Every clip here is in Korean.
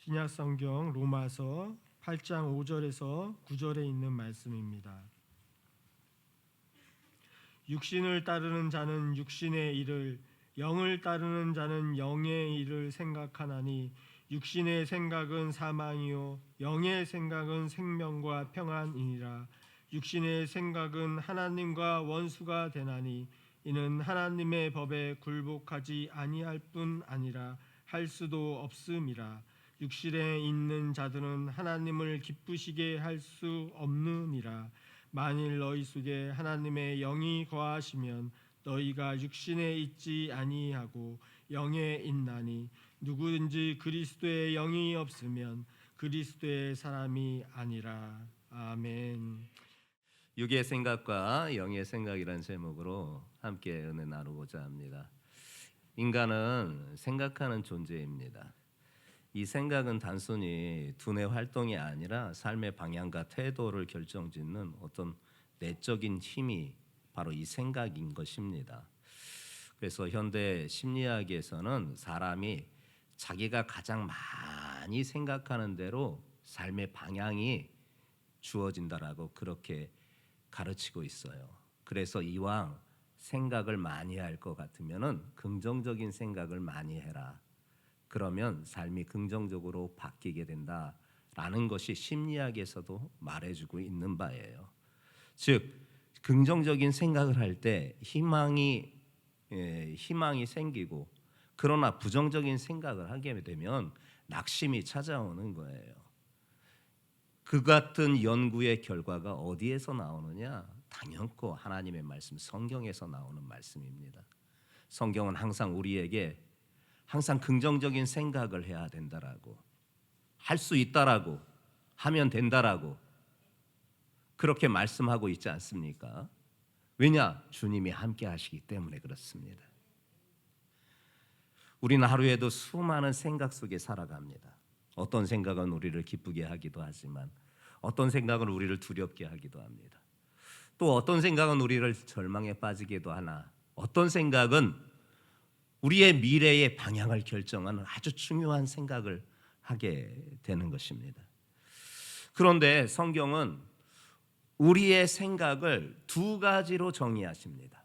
신약 성경 로마서 8장 5절에서 9절에 있는 말씀입니다. 육신을 따르는 자는 육신의 일을, 영을 따르는 자는 영의 일을 생각하나니 육신의 생각은 사망이요 영의 생각은 생명과 평안이니라. 육신의 생각은 하나님과 원수가 되나니 이는 하나님의 법에 굴복하지 아니할 뿐 아니라 할 수도 없음이라. 육신에 있는 자들은 하나님을 기쁘시게 할 수 없느니라. 만일 너희 속에 하나님의 영이 거하시면 너희가 육신에 있지 아니하고 영에 있나니 누구든지 그리스도의 영이 없으면 그리스도의 사람이 아니라. 아멘. 육의 생각과 영의 생각이라는 제목으로 함께 은혜 나누고자 합니다. 인간은 생각하는 존재입니다. 이 생각은 단순히 두뇌 활동이 아니라 삶의 방향과 태도를 결정짓는 어떤 내적인 힘이 바로 이 생각인 것입니다. 그래서 현대 심리학에서는 사람이 자기가 가장 많이 생각하는 대로 삶의 방향이 주어진다라고 그렇게 가르치고 있어요. 그래서 이왕 생각을 많이 할 것 같으면은 긍정적인 생각을 많이 해라. 그러면 삶이 긍정적으로 바뀌게 된다라는 것이 심리학에서도 말해주고 있는 바예요. 즉 긍정적인 생각을 할 때 희망이 생기고, 그러나 부정적인 생각을 하게 되면 낙심이 찾아오는 거예요. 그 같은 연구의 결과가 어디에서 나오느냐? 당연코 하나님의 말씀, 성경에서 나오는 말씀입니다. 성경은 항상 우리에게 항상 긍정적인 생각을 해야 된다라고, 할 수 있다라고, 하면 된다라고 그렇게 말씀하고 있지 않습니까? 왜냐? 주님이 함께 하시기 때문에 그렇습니다. 우리는 하루에도 수많은 생각 속에 살아갑니다. 어떤 생각은 우리를 기쁘게 하기도 하지만 어떤 생각은 우리를 두렵게 하기도 합니다. 또 어떤 생각은 우리를 절망에 빠지게도 하나, 어떤 생각은 우리의 미래의 방향을 결정하는 아주 중요한 생각을 하게 되는 것입니다. 그런데 성경은 우리의 생각을 두 가지로 정의하십니다.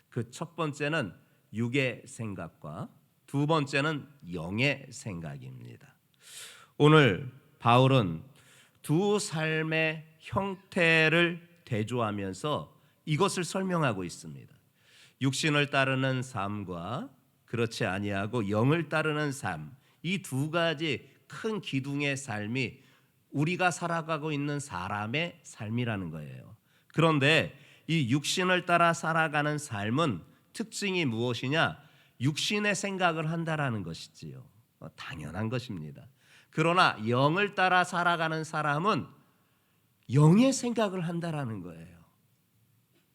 그 첫 번째는 육의 생각과 두 번째는 영의 생각입니다. 오늘 바울은 두 삶의 형태를 대조하면서 이것을 설명하고 있습니다. 육신을 따르는 삶과 그렇지 아니하고 영을 따르는 삶, 이 두 가지 큰 기둥의 삶이 우리가 살아가고 있는 사람의 삶이라는 거예요. 그런데 이 육신을 따라 살아가는 삶은 특징이 무엇이냐? 육신의 생각을 한다라는 것이지요. 당연한 것입니다. 그러나 영을 따라 살아가는 사람은 영의 생각을 한다라는 거예요.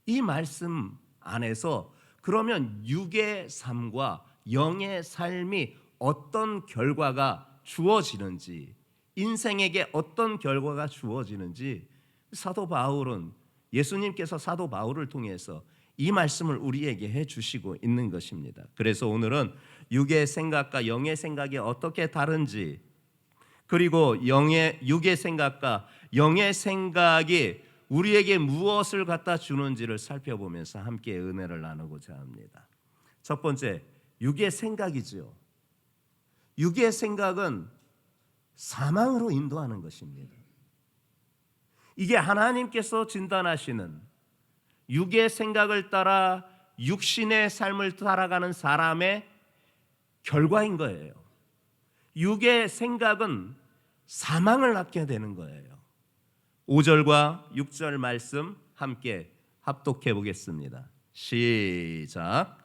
이 말씀 안에서 그러면 육의 삶과 영의 삶이 어떤 결과가 주어지는지, 인생에게 어떤 결과가 주어지는지 사도 바울은, 예수님께서 사도 바울을 통해서 이 말씀을 우리에게 해주시고 있는 것입니다. 그래서 오늘은 육의 생각과 영의 생각이 어떻게 다른지, 그리고 육의 생각과 영의 생각이 우리에게 무엇을 갖다 주는지를 살펴보면서 함께 은혜를 나누고자 합니다. 첫 번째, 육의 생각이지요. 육의 생각은 사망으로 인도하는 것입니다. 이게 하나님께서 진단하시는 육의 생각을 따라 육신의 삶을 살아가는 사람의 결과인 거예요. 육의 생각은 사망을 낳게 되는 거예요. 5절과 6절 말씀 함께 합독해 보겠습니다. 시작.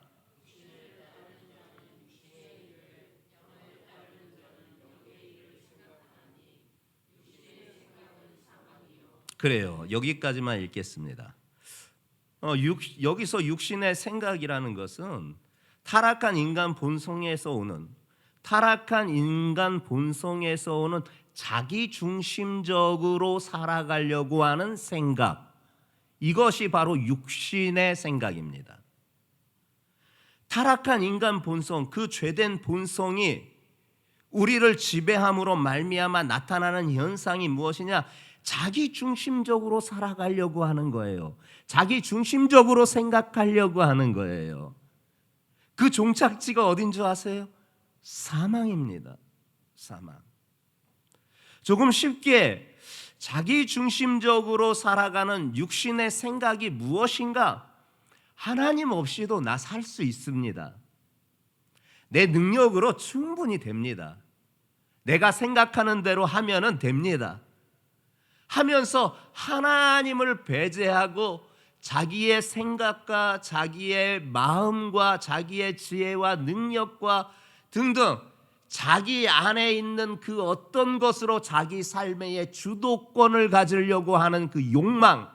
그래요. 여기까지만 읽겠습니다. 여기서 육신의 생각이라는 것은 타락한 인간 본성에서 오는 자기 중심적으로 살아가려고 하는 생각, 이것이 바로 육신의 생각입니다. 타락한 인간 본성, 그 죄된 본성이 우리를 지배함으로 말미암아 나타나는 현상이 무엇이냐? 자기 중심적으로 살아가려고 하는 거예요. 자기 중심적으로 생각하려고 하는 거예요. 그 종착지가 어딘 줄 아세요? 사망입니다. 사망. 조금 쉽게 자기 중심적으로 살아가는 육신의 생각이 무엇인가? 하나님 없이도 나 살 수 있습니다. 내 능력으로 충분히 됩니다. 내가 생각하는 대로 하면은 됩니다. 하면서 하나님을 배제하고 자기의 생각과 자기의 마음과 자기의 지혜와 능력과 등등 자기 안에 있는 그 어떤 것으로 자기 삶의 주도권을 가지려고 하는 그 욕망,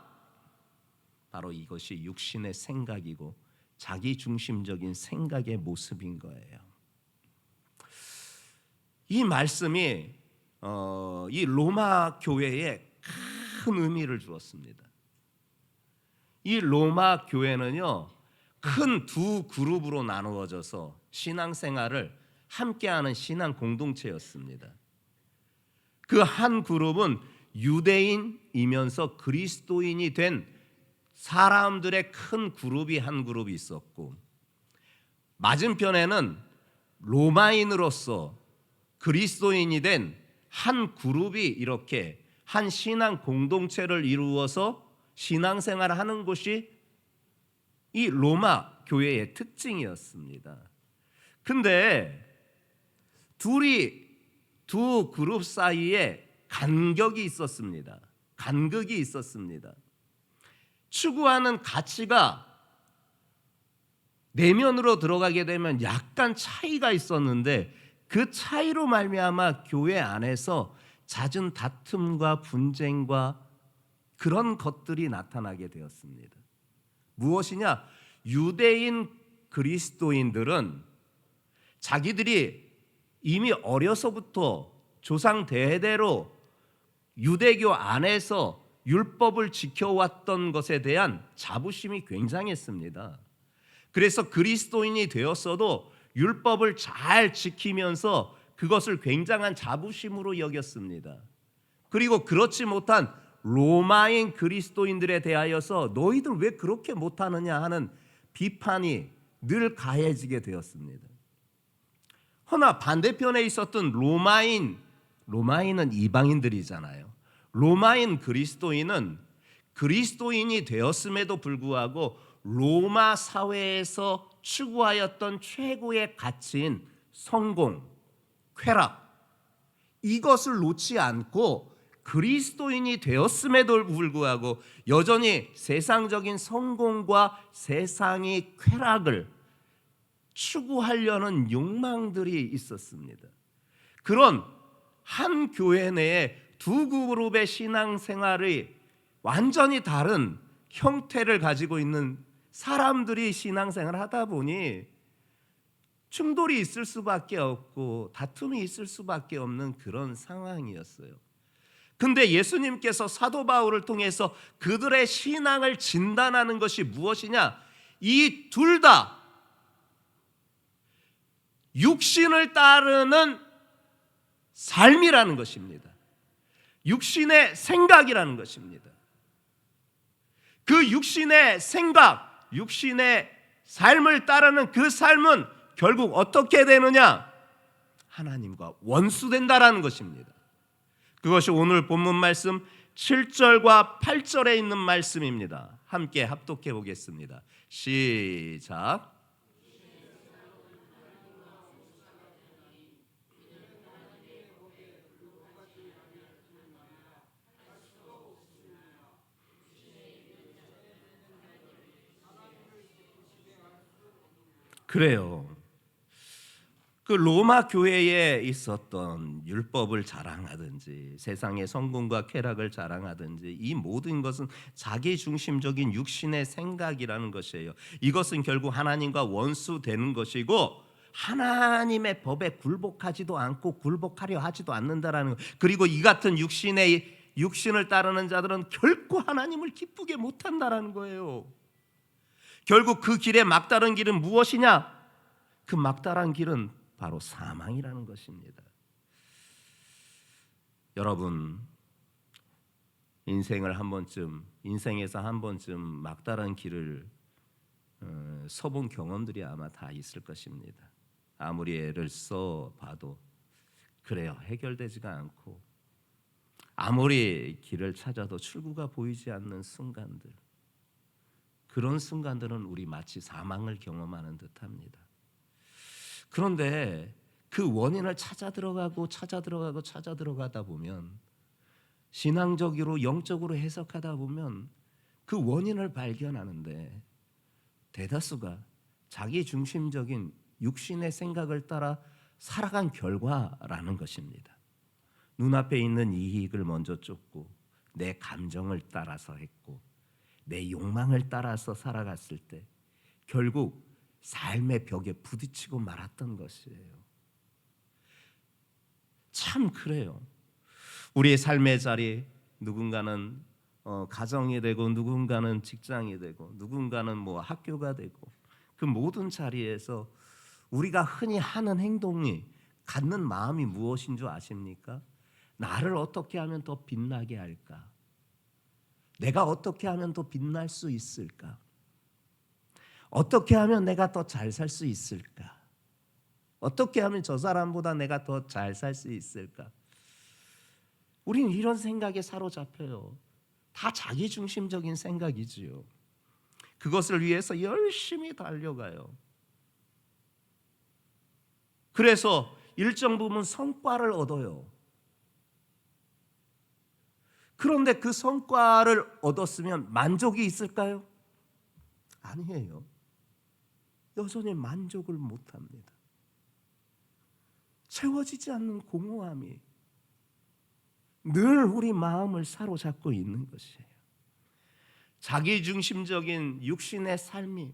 바로 이것이 육신의 생각이고 자기 중심적인 생각의 모습인 거예요. 이 말씀이 이 로마 교회에 큰 의미를 주었습니다. 이 로마 교회는요, 큰 두 그룹으로 나누어져서 신앙생활을 함께하는 신앙 공동체였습니다. 그 한 그룹은 유대인이면서 그리스도인이 된 사람들의 큰 그룹이 한 그룹이 있었고, 맞은편에는 로마인으로서 그리스도인이 된 한 그룹이 이렇게 한 신앙 공동체를 이루어서 신앙생활을 하는 것이 이 로마 교회의 특징이었습니다. 근데 두 그룹 사이에 간격이 있었습니다. 간극이 있었습니다. 추구하는 가치가 내면으로 들어가게 되면 약간 차이가 있었는데, 그 차이로 말미암아 교회 안에서 잦은 다툼과 분쟁과 그런 것들이 나타나게 되었습니다. 무엇이냐? 유대인 그리스도인들은 자기들이 이미 어려서부터 조상 대대로 유대교 안에서 율법을 지켜왔던 것에 대한 자부심이 굉장했습니다. 그래서 그리스도인이 되었어도 율법을 잘 지키면서 그것을 굉장한 자부심으로 여겼습니다. 그리고 그렇지 못한 로마인 그리스도인들에 대하여서 너희들 왜 그렇게 못하느냐 하는 비판이 늘 가해지게 되었습니다. 허나 반대편에 있었던 로마인은 이방인들이잖아요. 로마인 그리스도인은 그리스도인이 되었음에도 불구하고 로마 사회에서 추구하였던 최고의 가치인 성공, 쾌락, 이것을 놓지 않고 그리스도인이 되었음에도 불구하고 여전히 세상적인 성공과 세상의 쾌락을 추구하려는 욕망들이 있었습니다. 그런 한 교회 내에 두 그룹의 신앙생활이 완전히 다른 형태를 가지고 있는 사람들이 신앙생활을 하다 보니 충돌이 있을 수밖에 없고 다툼이 있을 수밖에 없는 그런 상황이었어요. 근데 예수님께서 사도 바울을 통해서 그들의 신앙을 진단하는 것이 무엇이냐? 이 둘 다 육신을 따르는 삶이라는 것입니다. 육신의 생각이라는 것입니다. 그 육신의 생각, 육신의 삶을 따르는 그 삶은 결국 어떻게 되느냐? 하나님과 원수된다라는 것입니다. 그것이 오늘 본문 말씀 7절과 8절에 있는 말씀입니다. 함께 합독해 보겠습니다. 시작. 그래요. 그 로마 교회에 있었던 율법을 자랑하든지 세상의 성공과 쾌락을 자랑하든지 이 모든 것은 자기 중심적인 육신의 생각이라는 것이에요. 이것은 결국 하나님과 원수되는 것이고 하나님의 법에 굴복하지도 않고 굴복하려 하지도 않는다라는 것. 그리고 이 같은 육신을 따르는 자들은 결코 하나님을 기쁘게 못한다라는 거예요. 결국 그 길의 막다른 길은 무엇이냐? 그 막다른 길은 바로 사망이라는 것입니다. 여러분, 인생에서 한 번쯤 막다른 길을 서본 경험들이 아마 다 있을 것입니다. 아무리 애를 써봐도 그래요, 해결되지가 않고, 아무리 길을 찾아도 출구가 보이지 않는 순간들, 그런 순간들은 우리 마치 사망을 경험하는 듯합니다. 그런데 그 원인을 찾아 들어가다 보면, 신앙적으로 영적으로 해석하다 보면 그 원인을 발견하는데 대다수가 자기 중심적인 육신의 생각을 따라 살아간 결과라는 것입니다. 눈앞에 있는 이익을 먼저 쫓고 내 감정을 따라서 했고 내 욕망을 따라서 살아갔을 때 결국 삶의 벽에 부딪히고 말았던 것이에요. 참 그래요. 우리의 삶의 자리, 누군가는 가정이 되고 누군가는 직장이 되고 누군가는 학교가 되고, 그 모든 자리에서 우리가 흔히 하는 행동이 갖는 마음이 무엇인 줄 아십니까? 나를 어떻게 하면 더 빛나게 할까? 내가 어떻게 하면 더 빛날 수 있을까? 어떻게 하면 내가 더 잘 살 수 있을까? 어떻게 하면 저 사람보다 내가 더 잘 살 수 있을까? 우리는 이런 생각에 사로잡혀요. 다 자기중심적인 생각이지요. 그것을 위해서 열심히 달려가요. 그래서 일정 부분 성과를 얻어요. 그런데 그 성과를 얻었으면 만족이 있을까요? 아니에요. 여전히 만족을 못합니다. 채워지지 않는 공허함이 늘 우리 마음을 사로잡고 있는 것이에요. 자기중심적인 육신의 삶이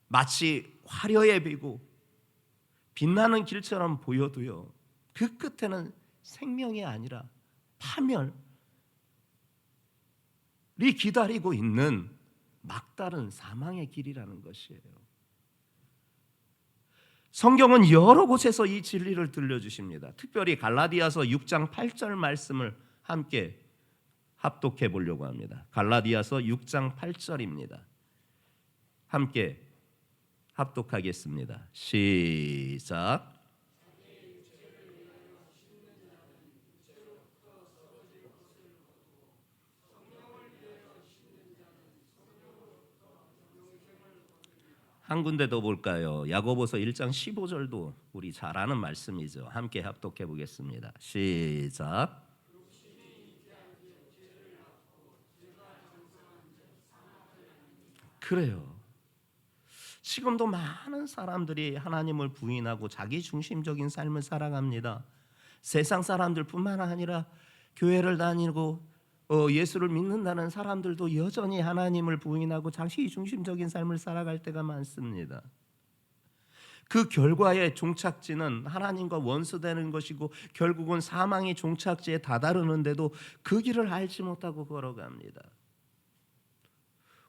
마치 화려해 보이고 빛나는 길처럼 보여도요, 그 끝에는 생명이 아니라 파멸이 기다리고 있는 막다른 사망의 길이라는 것이에요. 성경은 여러 곳에서 이 진리를 들려주십니다. 특별히 갈라디아서 6장 8절 말씀을 함께 합독해 보려고 합니다. 갈라디아서 6장 8절입니다. 함께 합독하겠습니다. 시작. 한 군데 더 볼까요? 야고보서 1장 15절도 우리 잘 아는 말씀이죠. 함께 합독해 보겠습니다. 시작. 그래요. 지금도 많은 사람들이 하나님을 부인하고 자기 중심적인 삶을 살아갑니다. 세상 사람들뿐만 아니라 교회를 다니고 예수를 믿는다는 사람들도 여전히 하나님을 부인하고 자기 중심적인 삶을 살아갈 때가 많습니다. 그 결과의 종착지는 하나님과 원수되는 것이고 결국은 사망의 종착지에 다다르는데도 그 길을 알지 못하고 걸어갑니다.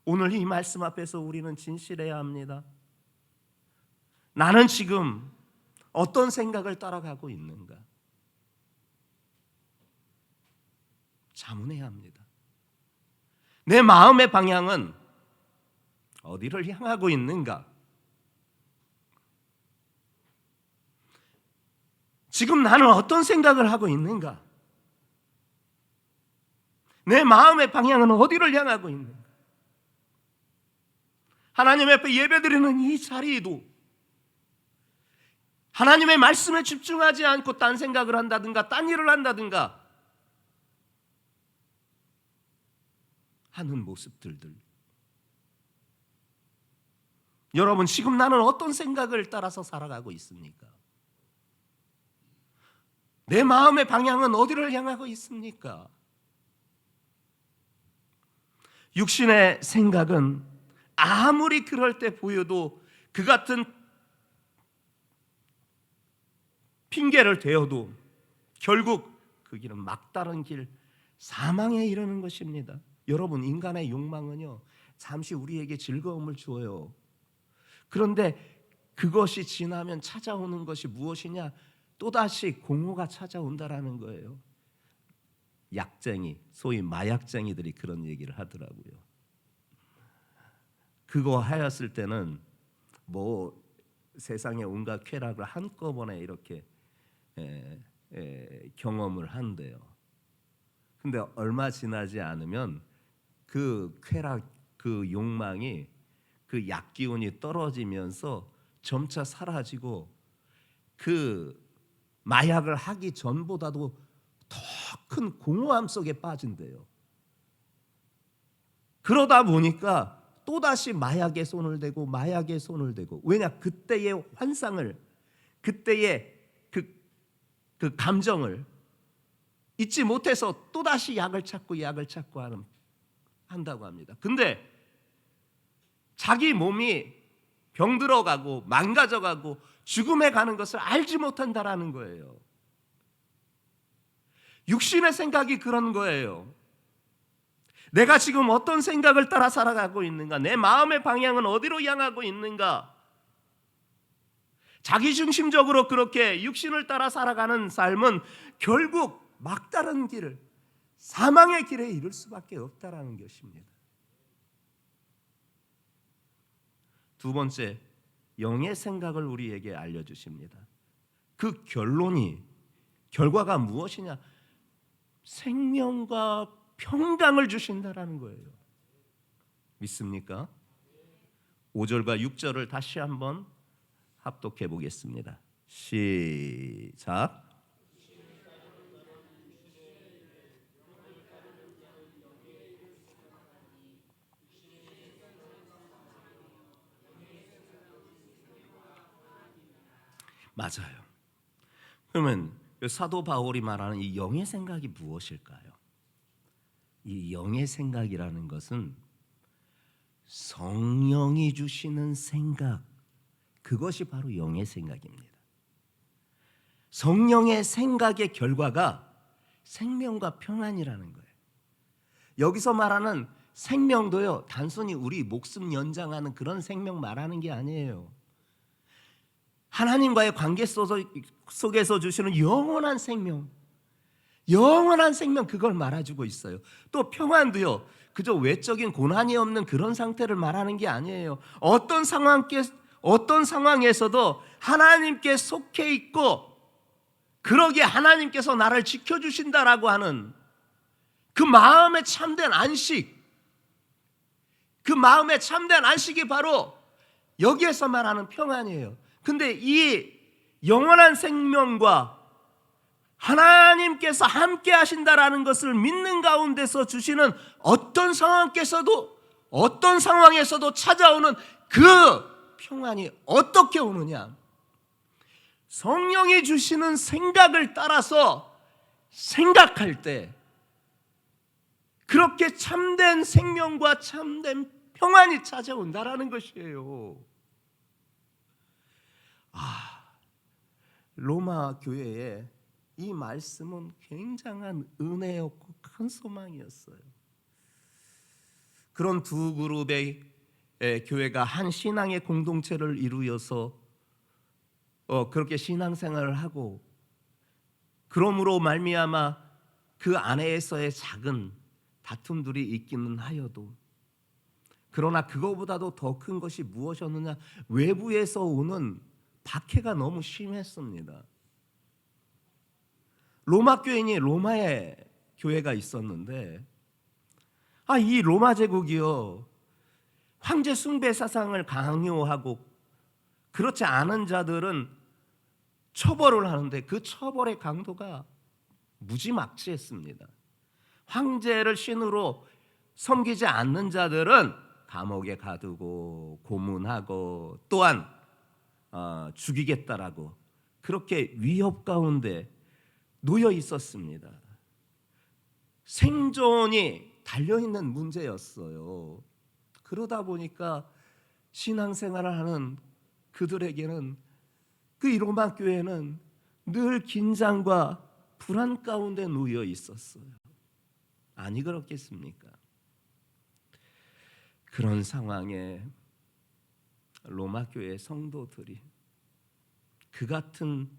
오늘 이 말씀 앞에서 우리는 진실해야 합니다. 나는 지금 어떤 생각을 따라가고 있는가? 자문해야 합니다. 내 마음의 방향은 어디를 향하고 있는가? 지금 나는 어떤 생각을 하고 있는가? 내 마음의 방향은 어디를 향하고 있는가? 하나님 앞에 예배드리는 이 자리에도 하나님의 말씀에 집중하지 않고 딴 생각을 한다든가 딴 일을 한다든가 하는 모습들들. 여러분, 지금 나는 어떤 생각을 따라서 살아가고 있습니까? 내 마음의 방향은 어디를 향하고 있습니까? 육신의 생각은 아무리 그럴 때 보여도 그 같은 핑계를 대어도 결국 그 길은 막다른 길, 사망에 이르는 것입니다. 여러분, 인간의 욕망은요, 잠시 우리에게 즐거움을 주어요. 그런데 그것이 지나면 찾아오는 것이 무엇이냐? 또다시 공허가 찾아온다라는 거예요. 약쟁이, 소위 마약쟁이들이 그런 얘기를 하더라고요. 그거 하였을 때는 뭐 세상의 온갖 쾌락을 한꺼번에 이렇게 경험을 한대요. 근데 얼마 지나지 않으면 그 쾌락, 그 욕망이, 그 약기운이 떨어지면서 점차 사라지고 그 마약을 하기 전보다도 더 큰 공허함 속에 빠진대요. 그러다 보니까 또다시 마약에 손을 대고 마약에 손을 대고, 왜냐, 그때의 환상을, 그때의 그 감정을 잊지 못해서 또다시 약을 찾고 한다고 합니다. 근데 자기 몸이 병들어가고 망가져가고 죽음에 가는 것을 알지 못한다라는 거예요. 육신의 생각이 그런 거예요. 내가 지금 어떤 생각을 따라 살아가고 있는가? 내 마음의 방향은 어디로 향하고 있는가? 자기중심적으로 그렇게 육신을 따라 살아가는 삶은 결국 막다른 길을, 사망의 길에 이를 수밖에 없다라는 것입니다. 두 번째, 영의 생각을 우리에게 알려주십니다. 그 결과가 무엇이냐? 생명과 평강을 주신다라는 거예요. 믿습니까? 5절과 6절을 다시 한번 합독해 보겠습니다. 시작. 맞아요. 그러면 사도 바울이 말하는 이 영의 생각이 무엇일까요? 이 영의 생각이라는 것은 성령이 주시는 생각, 그것이 바로 영의 생각입니다. 성령의 생각의 결과가 생명과 평안이라는 거예요. 여기서 말하는 생명도요, 단순히 우리 목숨 연장하는 그런 생명 말하는 게 아니에요. 하나님과의 관계 속에서 주시는 영원한 생명, 그걸 말해주고 있어요. 또 평안도요, 그저 외적인 고난이 없는 그런 상태를 말하는 게 아니에요. 어떤 상황에서도 하나님께 속해 있고, 그러기에 하나님께서 나를 지켜주신다라고 하는 그 마음의 참된 안식, 그 마음의 참된 안식이 바로 여기에서 말하는 평안이에요. 근데 이 영원한 생명과 하나님께서 함께 하신다라는 것을 믿는 가운데서 주시는 어떤 상황에서도 찾아오는 그 평안이 어떻게 오느냐? 성령이 주시는 생각을 따라서 생각할 때 그렇게 참된 생명과 참된 평안이 찾아온다라는 것이에요. 로마 교회에 이 말씀은 굉장한 은혜였고 큰 소망이었어요. 그런 두 그룹의 교회가 한 신앙의 공동체를 이루어서 그렇게 신앙생활을 하고, 그러므로 말미암아 그 안에서의 작은 다툼들이 있기는 하여도, 그러나 그거보다도 더 큰 것이 무엇이었느냐? 외부에서 오는 박해가 너무 심했습니다. 로마 교인이 로마에 교회가 있었는데, 이 로마 제국이요, 황제 숭배 사상을 강요하고 그렇지 않은 자들은 처벌을 하는데 그 처벌의 강도가 무지막지했습니다. 황제를 신으로 섬기지 않는 자들은 감옥에 가두고 고문하고 또한 죽이겠다라고 그렇게 위협 가운데 놓여 있었습니다. 생존이 달려있는 문제였어요. 그러다 보니까 신앙생활을 하는 그들에게는, 그 로마 교회는 늘 긴장과 불안 가운데 놓여 있었어요. 아니 그렇겠습니까? 그런 상황에 로마 교회 성도들이 그 같은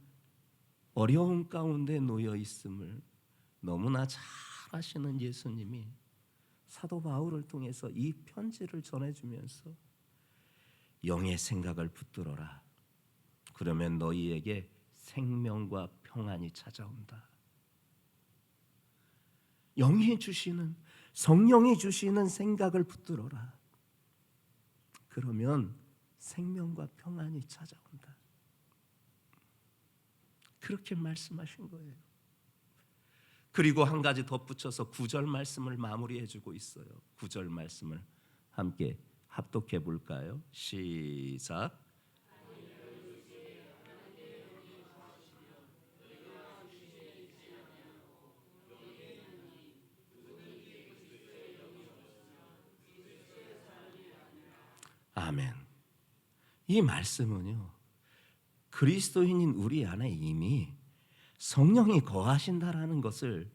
어려움 가운데 놓여 있음을 너무나 잘 살아가시는 예수님이 사도 바울을 통해서 이 편지를 전해주면서 영의 생각을 붙들어라. 그러면 너희에게 생명과 평안이 찾아온다. 영이 주시는, 성령이 주시는 생각을 붙들어라. 그러면 생명과 평안이 찾아온다. 그렇게 말씀하신 거예요. 그리고 한 가지 덧붙여서 9절 말씀을 마무리해 주고 있어요. 9절 말씀을 함께 합독해 볼까요? 시작. 아멘. 이 말씀은요, 그리스도인인 우리 안에 이미 성령이 거하신다라는 것을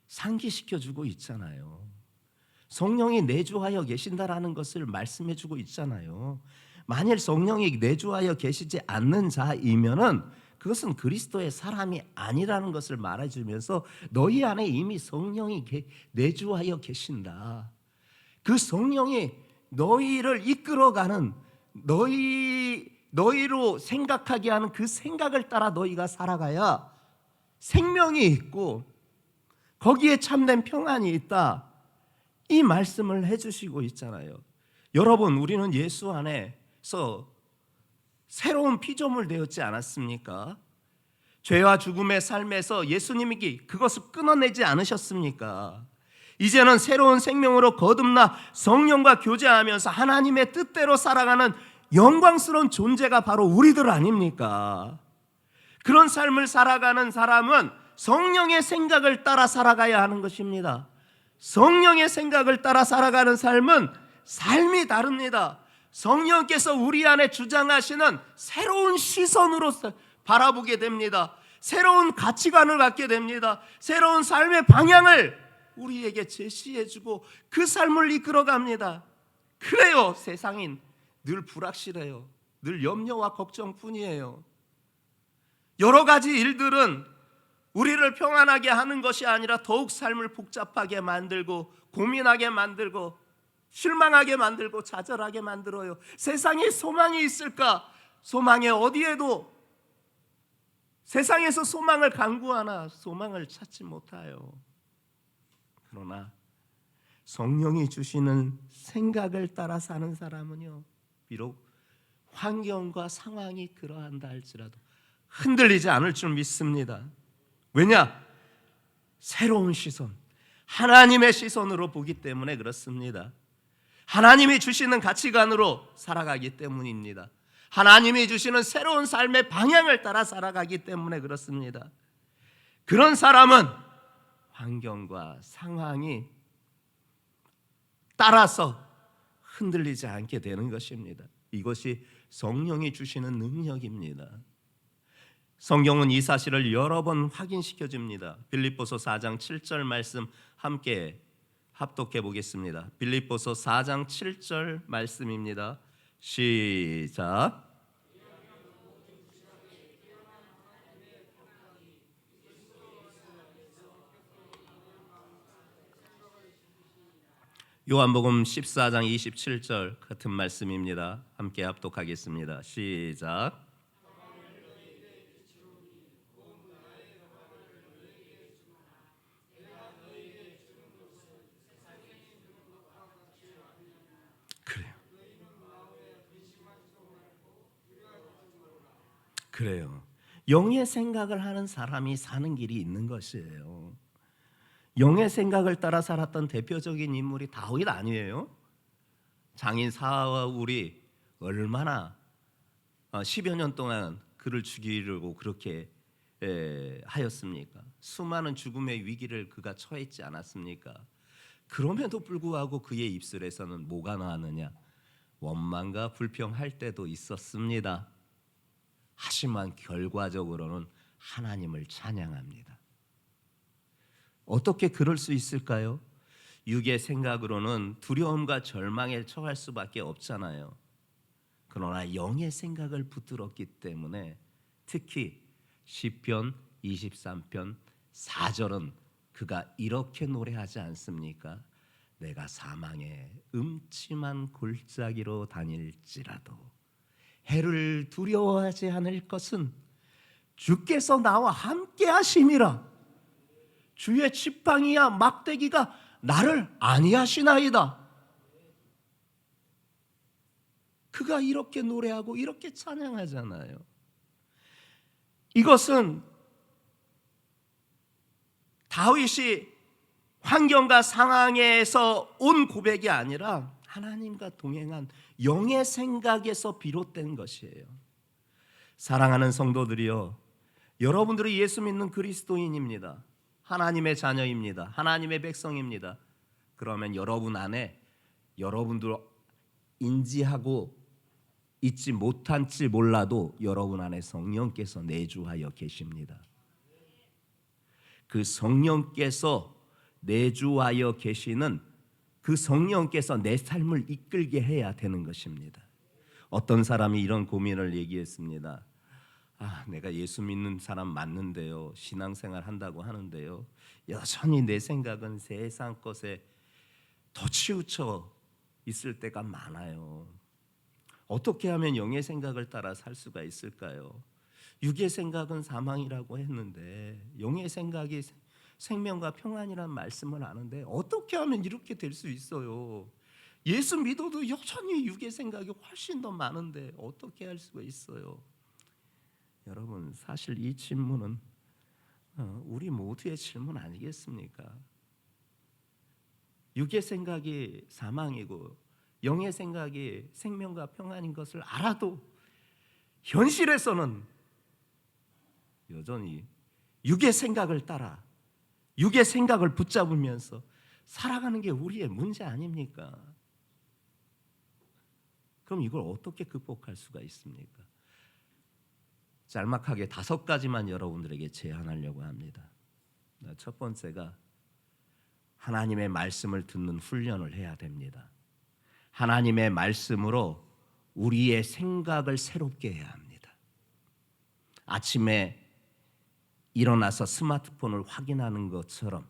상기시켜 주고 있잖아요. 성령이 내주하여 계신다라는 것을 말씀해 주고 있잖아요. 만일 성령이 내주하여 계시지 않는 자이면은 그것은 그리스도의 사람이 아니라는 것을 말해 주면서 너희 안에 이미 성령이 내주하여 계신다. 그 성령이 너희를 이끌어가는, 너희로 생각하게 하는 그 생각을 따라 너희가 살아가야 생명이 있고 거기에 참된 평안이 있다. 이 말씀을 해주시고 있잖아요. 여러분, 우리는 예수 안에서 새로운 피조물 되었지 않았습니까? 죄와 죽음의 삶에서 예수님이 그것을 끊어내지 않으셨습니까? 이제는 새로운 생명으로 거듭나 성령과 교제하면서 하나님의 뜻대로 살아가는 영광스러운 존재가 바로 우리들 아닙니까? 그런 삶을 살아가는 사람은 성령의 생각을 따라 살아가야 하는 것입니다. 성령의 생각을 따라 살아가는 삶은 삶이 다릅니다. 성령께서 우리 안에 주장하시는 새로운 시선으로 바라보게 됩니다. 새로운 가치관을 갖게 됩니다. 새로운 삶의 방향을 우리에게 제시해주고 그 삶을 이끌어갑니다. 그래요, 세상인 늘 불확실해요. 늘 염려와 걱정뿐이에요. 여러 가지 일들은 우리를 평안하게 하는 것이 아니라 더욱 삶을 복잡하게 만들고 고민하게 만들고 실망하게 만들고 좌절하게 만들어요. 세상에 소망이 있을까? 소망에 어디에도 세상에서 소망을 간구하나 소망을 찾지 못해요. 그러나 성령이 주시는 생각을 따라 사는 사람은요, 비록 환경과 상황이 그러한다 할지라도 흔들리지 않을 줄 믿습니다. 왜냐? 새로운 시선, 하나님의 시선으로 보기 때문에 그렇습니다. 하나님이 주시는 가치관으로 살아가기 때문입니다. 하나님이 주시는 새로운 삶의 방향을 따라 살아가기 때문에 그렇습니다. 그런 사람은 환경과 상황이 따라서 흔들리지 않게 되는 것입니다. 이것이 성령이 주시는 능력입니다. 성경은 이 사실을 여러 번 확인시켜 줍니다. 빌립보서 4장 7절 말씀 함께 합독해 보겠습니다. 빌립보서 4장 7절 말씀입니다. 시작. 요한복음 14장 27절 같은 말씀입니다. 함께 합독하겠습니다. 시작. 그래요. 영의 생각을 하는 사람이 사는 길이 있는 것이에요. 영의 생각을 따라 살았던 대표적인 인물이 다윗 아니에요? 장인 사울이 얼마나 10여 년 동안 그를 죽이려고 그렇게 하였습니까? 수많은 죽음의 위기를 그가 처했지 않았습니까? 그럼에도 불구하고 그의 입술에서는 뭐가 나왔느냐? 원망과 불평할 때도 있었습니다. 하지만 결과적으로는 하나님을 찬양합니다. 어떻게 그럴 수 있을까요? 육의 생각으로는 두려움과 절망에 처할 수밖에 없잖아요. 그러나 영의 생각을 붙들었기 때문에 특히 시편 23편 4절은 그가 이렇게 노래하지 않습니까? 내가 사망의 음침한 골짜기로 다닐지라도 해를 두려워하지 않을 것은 주께서 나와 함께 하심이라. 주의 지팡이야 막대기가 나를 안위하시나이다. 그가 이렇게 노래하고 이렇게 찬양하잖아요. 이것은 다윗이 환경과 상황에서 온 고백이 아니라 하나님과 동행한 영의 생각에서 비롯된 것이에요. 사랑하는 성도들이여, 여러분들이 예수 믿는 그리스도인입니다. 하나님의 자녀입니다. 하나님의 백성입니다. 그러면 여러분 안에 여러분들 인지하고 있지 못한지 몰라도 여러분 안에 성령께서 내주하여 계십니다. 그 성령께서 내주하여 계시는 그 성령께서 내 삶을 이끌게 해야 되는 것입니다. 어떤 사람이 이런 고민을 얘기했습니다. 내가 예수 믿는 사람 맞는데요, 신앙생활 한다고 하는데요, 여전히 내 생각은 세상 것에 더 치우쳐 있을 때가 많아요. 어떻게 하면 영의 생각을 따라 살 수가 있을까요? 육의 생각은 사망이라고 했는데 영의 생각이 생명과 평안이라는 말씀을 아는데 어떻게 하면 이렇게 될 수 있어요? 예수 믿어도 여전히 육의 생각이 훨씬 더 많은데 어떻게 할 수가 있어요? 여러분, 사실 이 질문은 우리 모두의 질문 아니겠습니까? 육의 생각이 사망이고 영의 생각이 생명과 평안인 것을 알아도 현실에서는 여전히 육의 생각을 따라 육의 생각을 붙잡으면서 살아가는 게 우리의 문제 아닙니까? 그럼 이걸 어떻게 극복할 수가 있습니까? 짤막하게 5가지만 여러분들에게 제안하려고 합니다. 첫 번째가 하나님의 말씀을 듣는 훈련을 해야 됩니다. 하나님의 말씀으로 우리의 생각을 새롭게 해야 합니다. 아침에 일어나서 스마트폰을 확인하는 것처럼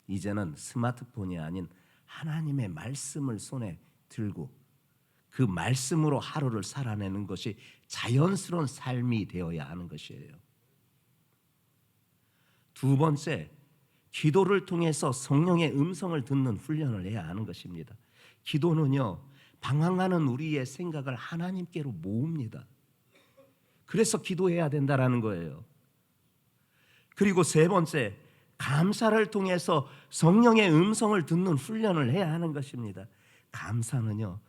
이제는 스마트폰이 아닌 하나님의 말씀을 손에 들고 그 말씀으로 하루를 살아내는 것이 자연스러운 삶이 되어야 하는 것이에요. 두 번째, 기도를 통해서 성령의 음성을 듣는 훈련을 해야 하는 것입니다. 기도는요, 방황하는 우리의 생각을 하나님께로 모읍니다. 그래서 기도해야 된다라는 거예요. 그리고 세 번째, 감사를 통해서 성령의 음성을 듣는 훈련을 해야 하는 것입니다. 감사는요,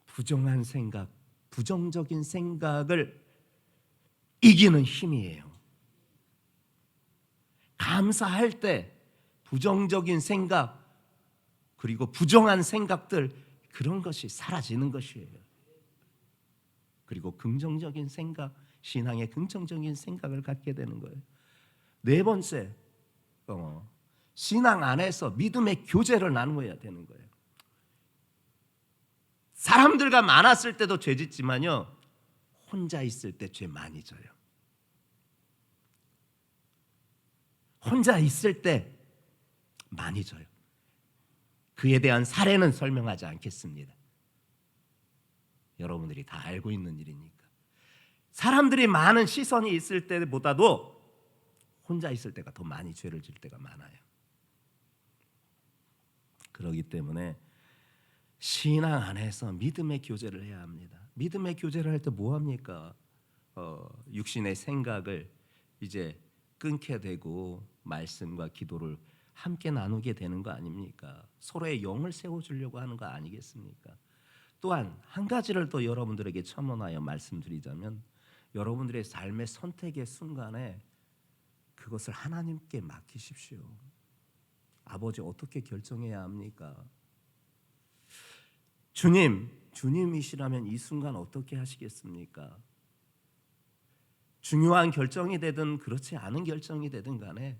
부정한 생각, 부정적인 생각을 이기는 힘이에요. 감사할 때 부정적인 생각 그리고 부정한 생각들, 그런 것이 사라지는 것이에요. 그리고 긍정적인 생각, 신앙의 긍정적인 생각을 갖게 되는 거예요. 네 번째, 신앙 안에서 믿음의 교제를 나누어야 되는 거예요. 사람들과 많았을 때도 죄 짓지만요, 혼자 있을 때 죄 많이 져요. 혼자 있을 때 많이 져요. 그에 대한 사례는 설명하지 않겠습니다. 여러분들이 다 알고 있는 일이니까. 사람들이 많은 시선이 있을 때보다도 혼자 있을 때가 더 많이 죄를 질 때가 많아요. 그렇기 때문에 신앙 안에서 믿음의 교제를 해야 합니다. 믿음의 교제를 할 때 뭐 합니까? 육신의 생각을 이제 끊게 되고 말씀과 기도를 함께 나누게 되는 거 아닙니까? 서로의 영을 세워주려고 하는 거 아니겠습니까? 또한 한 가지를 또 여러분들에게 첨언하여 말씀드리자면, 여러분들의 삶의 선택의 순간에 그것을 하나님께 맡기십시오. 아버지, 어떻게 결정해야 합니까? 주님이시라면 이 순간 어떻게 하시겠습니까? 중요한 결정이 되든 그렇지 않은 결정이 되든 간에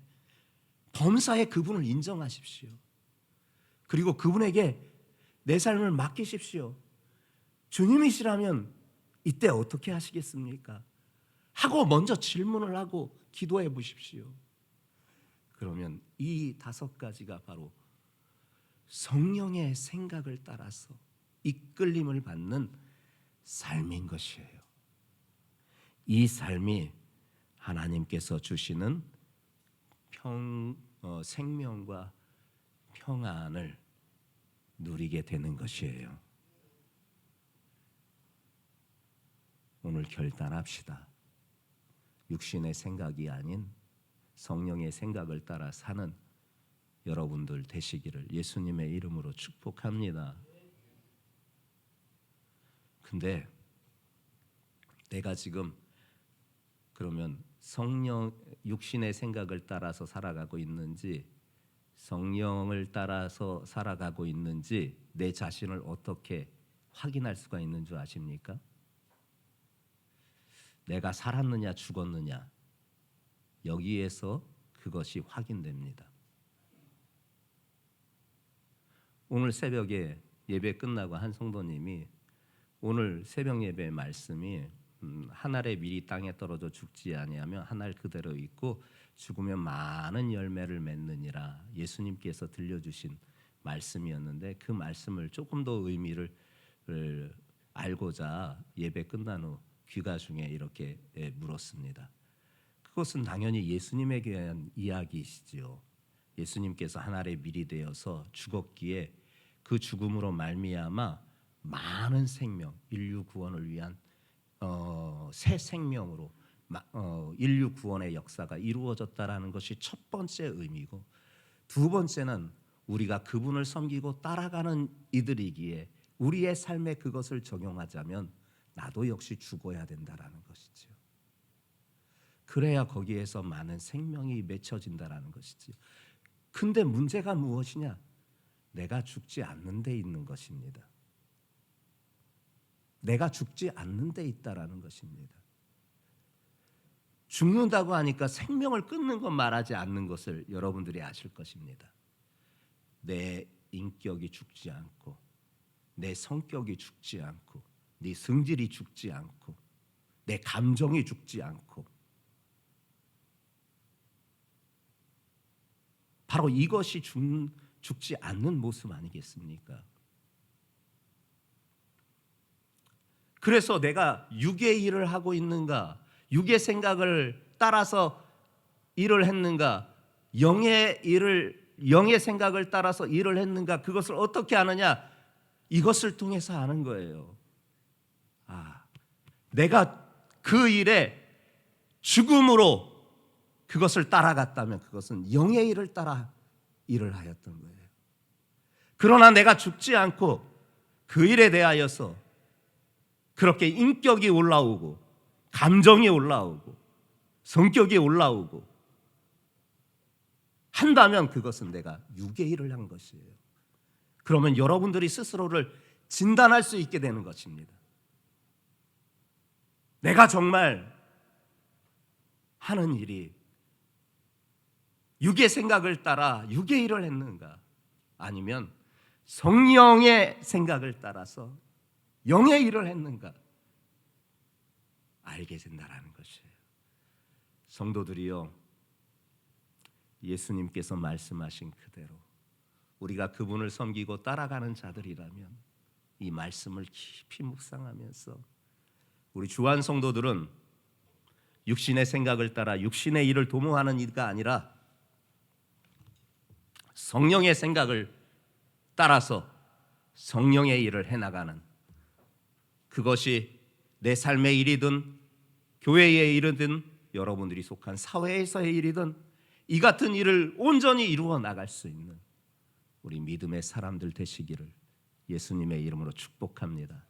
범사에 그분을 인정하십시오. 그리고 그분에게 내 삶을 맡기십시오. 주님이시라면 이때 어떻게 하시겠습니까? 하고 먼저 질문을 하고 기도해 보십시오. 그러면 이 5가지가 바로 성령의 생각을 따라서 이끌림을 받는 삶인 것이에요. 이 삶이 하나님께서 주시는 생명과 평안을 누리게 되는 것이에요. 오늘 결단합시다. 육신의 생각이 아닌 성령의 생각을 따라 사는 여러분들 되시기를 예수님의 이름으로 축복합니다. 근데 내가 지금 그러면 육신의 생각을 따라서 살아가고 있는지 성령을 따라서 살아가고 있는지 내 자신을 어떻게 확인할 수가 있는 줄 아십니까? 내가 살았느냐 죽었느냐 여기에서 그것이 확인됩니다. 오늘 새벽에 예배 끝나고 한 성도님이 오늘 새벽 예배 말씀이 한 알의 밀이 땅에 떨어져 죽지 아니하며 한 알 그대로 있고 죽으면 많은 열매를 맺느니라 예수님께서 들려주신 말씀이었는데 그 말씀을 조금 더 의미를 알고자 예배 끝난 후 귀가 중에 이렇게 물었습니다. 그것은 당연히 예수님에 대한 이야기이시지요. 예수님께서 한 알의 밀이 되어서 죽었기에 그 죽음으로 말미암아 많은 생명, 인류 구원을 위한 새 생명으로 인류 구원의 역사가 이루어졌다라는 것이 첫 번째 의미고, 두 번째는 우리가 그분을 섬기고 따라가는 이들이기에 우리의 삶에 그것을 적용하자면 나도 역시 죽어야 된다라는 것이죠. 그래야 거기에서 많은 생명이 맺혀진다라는 것이지. 근데 문제가 무엇이냐? 내가 죽지 않는 데 있는 것입니다. 내가 죽지 않는 데 있다라는 것입니다. 죽는다고 하니까 생명을 끊는 것 말하지 않는 것을 여러분들이 아실 것입니다. 내 인격이 죽지 않고 내 성격이 죽지 않고 네 성질이 죽지 않고 내 감정이 죽지 않고 바로 이것이 죽지 않는 모습 아니겠습니까? 그래서 내가 육의 일을 하고 있는가, 육의 생각을 따라서 일을 했는가, 영의 생각을 따라서 일을 했는가, 그것을 어떻게 아느냐? 이것을 통해서 아는 거예요. 내가 그 일에 죽음으로 그것을 따라갔다면 그것은 영의 일을 따라 일을 하였던 거예요. 그러나 내가 죽지 않고 그 일에 대하여서 그렇게 인격이 올라오고 감정이 올라오고 성격이 올라오고 한다면 그것은 내가 육의 일을 한 것이에요. 그러면 여러분들이 스스로를 진단할 수 있게 되는 것입니다. 내가 정말 하는 일이 육의 생각을 따라 육의 일을 했는가, 아니면 성령의 생각을 따라서 영의 일을 했는가 알게 된다라는 것이에요. 성도들이요, 예수님께서 말씀하신 그대로 우리가 그분을 섬기고 따라가는 자들이라면 이 말씀을 깊이 묵상하면서 우리 주한 성도들은 육신의 생각을 따라 육신의 일을 도모하는 이가 아니라 성령의 생각을 따라서 성령의 일을 해나가는, 그것이 내 삶의 일이든 교회의 일이든 여러분들이 속한 사회에서의 일이든 이 같은 일을 온전히 이루어 나갈 수 있는 우리 믿음의 사람들 되시기를 예수님의 이름으로 축복합니다.